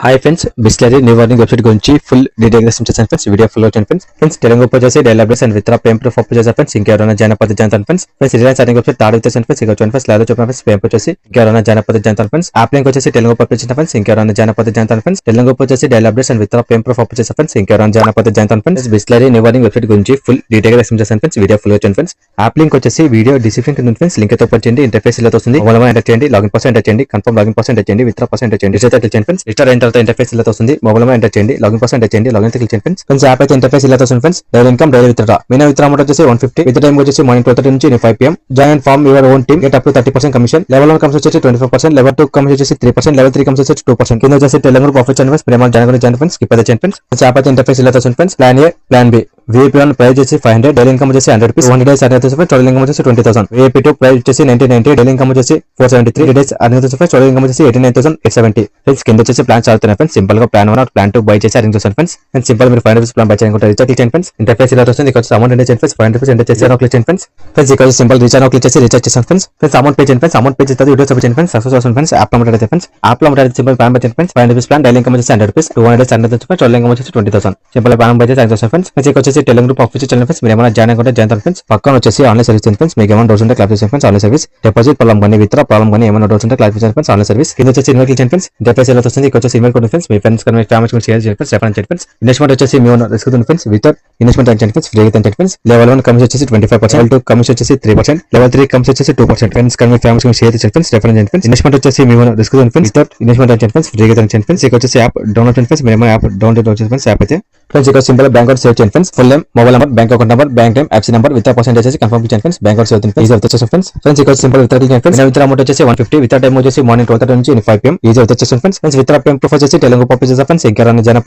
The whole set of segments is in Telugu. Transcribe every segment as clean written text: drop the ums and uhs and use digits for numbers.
Hi friends, Bisleri new warning website గురించి ఫుల్ డీటెయిల్ గా చేశాను ఫ్రెండ్స్. వీడియో ఫుల్ వచ్చాను ఫ్రెండ్స్. తెలుగు వచ్చేసి డైలీ అప్డేట్స్ అండ్ విత్ పేమ్ ప్రూఫ్ అప్ చేశాను ఫ్రెండ్స్. ఇంకెవరైనా join join friends. Reliance earning website third వచ్చేసాను ఫ్రెండ్స్. ఇక వచ్చాను ఫ్రెండ్స్. లేదా చెప్పిన ఫ్రెండ్స్ పేమ్ వచ్చేసి ఇంకెవరైనా జాయిన్ ఫ్రెండ్స్. యాప్ లింక్ వచ్చేసి తెలుగు పంపించిన ఫ్రెండ్స్. ఇంకెవరైనా జాయిన్ ఫ్రెండ్స్. తెలుగు వచ్చేసి డైలీ అప్డేట్స్ అండ్ విత్ పేమ్ ప్రూఫ్ అప్ చేశాను ఫ్రెండ్స్. ఇంకెవరైనా join friends. Bisleri new warning website గురించి ఫుల్ డీటెయిల్ గా ఎక్స్ప్లెయిన్ చేశాను ఫ్రెండ్స్. వీడియో ఫుల్ వచ్చాను ఫ్రెండ్స్. యాప్ లింక్ వచ్చేసి వీడియో డిస్క్రిప్షన్ కింద ఉంది ఫ్రెండ్స్. లింక్ తో వచ్చేయండి. ఇంటర్ఫేస్ ఇలా వస్తుంది. మొబైల్ ఎంటర్ చేయండి, లాగిన్ పాస్ ఎంటర్ చేయండి, కన్ఫర్మ్ లాగిన్ పాస్ ఎంటర్ చేయండి, విత్ పాస్ ఎంటర్ చేయండి, రిజిస్టర్ చేయండి ఫ్రెండ్స్. రిజిస్టర్ అయిన తర్వాత ఇంటర్ఫేస్ ఇలా వస్తుంది. మొబైల్ ఎంటర్ చేయండి, లాగిన్ పాస్ ఎంటర్ చేయండి, లాగిన్ క్లిక్ చేయండి ఫ్రెండ్స్. ఫ్రెండ్స్ యాప్ అయితే ఇంటర్ఫేస్ ఇలా వస్తుంది friends. Daily income, daily withdraw. Meena withdraw amount వచ్చేసి 150. విత్ టైం వచ్చేసి మార్నింగ్ 12:30 నుంచి 5 PM. Join form your own team, get up to 30% commission. Level 1 comes వచ్చేసి 25%, లెవెల్ 2 కమ్స్ వచ్చేసి 3%, లెవెల్ 3 కమ్స్ వచ్చేసి 2%. కింద వచ్చేసి తెలుగు ప్రాఫిట్ ఛానల్స్ ప్రేమ జాయిన్ ఫ్రెండ్స్. స్కిప్ అయితే చేయండి ఫ్రెండ్స్. యాప్ అయితే ఇంటర్ఫేస్ ఇలా వస్తుంది friends. Plan A, plan B. VIP1 price వచ్చేసి 500, డైలీ ఇన్కమ్ వచ్చేసి 100 రూపీస్, 100 డేస్ అర్నింగ్ వచ్చేసి టోటల్ ఇన్కమ్ వచ్చేసి 20,000. VIP2 ప్రైస్ వచ్చేసి 1990, డైలీ ఇన్కమ్ వచ్చేసి 473, డేస్ అర్నింగ్ వచ్చేసి టోటల్ ఇన్కమ్ వచ్చేసి 89,870. ఫ్రెండ్స్ కింద వచ్చేసి ప్లాన్ చదువుతున్నాయి ఫ్రెండ్స్. సింపుల్ గా ప్లాన్ 1 ప్లాన్ 2 బై చేసి అర్నింగ్ చేస్తాను ఫ్రెండ్స్. అండ్ సింపుల్ మీరు 500 రూపీస్ ప్లాన్ బై చేయాలనుకుంటే రీఛార్జ్ చేయండి ఫ్రెండ్స్. ఇంటర్ఫేస్ ఇలా వస్తుంది. ఇక్కడ అమౌంట్ ఎంటర్ చేయండి ఫ్రెండ్స్. 500 రూపీస్ ఎంటర్ చేసి క్లిక్ చేయండి ఫ్రెండ్స్. ఫ్రెండ్స్ ఇక్కడ సింపుల్ రీఛార్జ్ క్లిక్ చేసి రీఛార్జ్ చేస్తాను ఫ్రెండ్స్. ఫ్రెండ్స్ అమౌంట్ పే చేయండి ఫ్రెండ్స్. అమౌంట్ పే చేస్తే వీడియో సబ్మిట్ చేయండి ఫ్రెండ్స్. సక్సెస్ అవుతుంది ఫ్రెండ్స్. యాప్ లో అయితే ఫ్రెండ్స్ యాప్ లో సింపుల్ ప్లాన్ బై చేయండి friends. 500 rupees plan, daily income వచ్చేసి 100 రూపీస్, 200 డేస్ అర్నింగ్ వచ్చేసి టోటల్ ఇన్కమ్ వచ్చేసి 20,000. సింపుల్ ప్లాన్ బై చేసి అర్నింగ్ చేస్తాను ఫ్రెండ్స్. ఫ్రెండ్స్ ఇక్కడ వచ్చేసి Telugu group office channel friends. మీరు ఏమైనా జాయిన్ అనుకుంటే జాయిన్ ఫ్రెండ్స్. పక్కన వచ్చేసి ఆన్లైన్ సర్వీస్ ఫ్రెండ్స్. మీకు ఏమైనా డౌట్స్ ఉంటే క్లాస్ చేయండి friends. Online service deposit problem కానీ విత్డ్రా ప్రాబ్లం కానీ ఏమైనా డౌట్స్ ఉంటే క్లాస్ చేయండి ఫ్రెండ్స్. ఆన్లైన్ సర్వీస్ కింద వచ్చేసి ఇన్వైట్ చేయండి ఫ్రెండ్స్. ఇంటర్ఫేస్ ఎలా వస్తుంది. ఇక్కడ వచ్చేసి ఇన్వైట్ కొట్టండి ఫ్రెండ్స్. మీ ఫ్రెండ్స్ కానీ ఫ్యామిలీ కూడా షేర్ చేయండి ఫ్రెండ్స్. రెఫరెన్స్ చేయండి ఫ్రెండ్స్. ఇన్వెస్ట్మెంట్ వచ్చేసి మీ ఓన్ రిస్క్ ఉంది ఫ్రెండ్స్. విత్ ఇన్వెస్ట్మెంట్ చేయండి ఫ్రెండ్స్. ఫ్రీగా చేయండి ఫ్రెండ్స్. లెవెల్ 1 కమిషన్ వచ్చేసి 25%, లెవెల్ 2 కమిషన్ వచ్చేసి 3%, లెవెల్ 3 కమిషన్ వచ్చేసి 2%. ఫ్రెండ్స్ కానీ ఫ్యామిలీ కూడా షేర్ చేయండి ఫ్రెండ్స్. రెఫరెన్స్ చేయండి ఫ్రెండ్స్. ఇన్వెస్ట్మెంట్ వచ్చేసి మీ ఓన్ రిస్క్ ఉంది ఫ్రెండ్స్. విత్ ఇన్వెస్ట్మెంట్ చేయండి ఫ్రెండ్స్. ఫ్రీగా చేయండి ఫ్రెండ్స్. ఇక్కడ వచ్చేసి యాప్ డౌన్లోడ్ చేయండి ఫ్రెండ్స్. మీరు యాప్ డౌన్లోడ్ చేయండి ఫ్రెండ్స్. యాప్ అయితే ఫ్రెండ్స్ ఇక్కడ సింపుల్ బ్యాంక్ అకౌంట్ సేవ్ చేయండి friends. Full name, mobile number, bank account number, bank name, FC number with percentage చేసి కన్ఫర్మ్ చేయండి ఫ్రెండ్స్. బ్యాంక్ అకౌంట్ సేవ్ చేయండి ఫ్రెండ్స్. ఈజీ వచ్చేసి ఫ్రెండ్స్. ఫ్రెండ్స్ ఇక్కడ సింపుల్ విత్ చేయండి ఫ్రెండ్స్. విత్ అమౌంట్ వచ్చేసి 150, విత్ టైం వచ్చేసి మార్నింగ్ 12:30 నుంచి 5 PM. ఈజీ వచ్చేసి ఫ్రెండ్స్. ఫ్రెండ్స్ విత్ పేమ్ ప్రూఫ్ వచ్చేసి తెలుగు పంపించే ఫ్రెండ్స్. ఇంకెవరైనా జాయిన్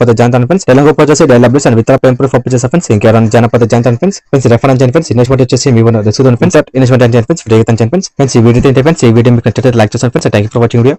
ఫ్రెండ్స్. తెలుగు వచ్చేసి డైలీ అప్డేట్స్ అండ్ విత్ పేమ్ ప్రూఫ్ పంపించే ఫ్రెండ్స్. ఇంకెవరైనా జాయిన్ ఫ్రెండ్స్. ఫ్రెండ్స్ రెఫరెన్స్ చేయండి ఫ్రెండ్స్. ఇన్వెస్ట్మెంట్ వచ్చేసి మీ ఓన్ రిస్క్ ఉంది ఫ్రెండ్స్. ఇన్వెస్ట్మెంట్ చేయండి ఫ్రెండ్స్. ఫ్రీగా చేయండి ఫ్రెండ్స్. ఫ్రెండ్స్ ఈ వీడియో ఫ్రెండ్స్. ఈ వీడియో మీకు నచ్చితే లైక్ చేయండి friends. Thank you for watching video.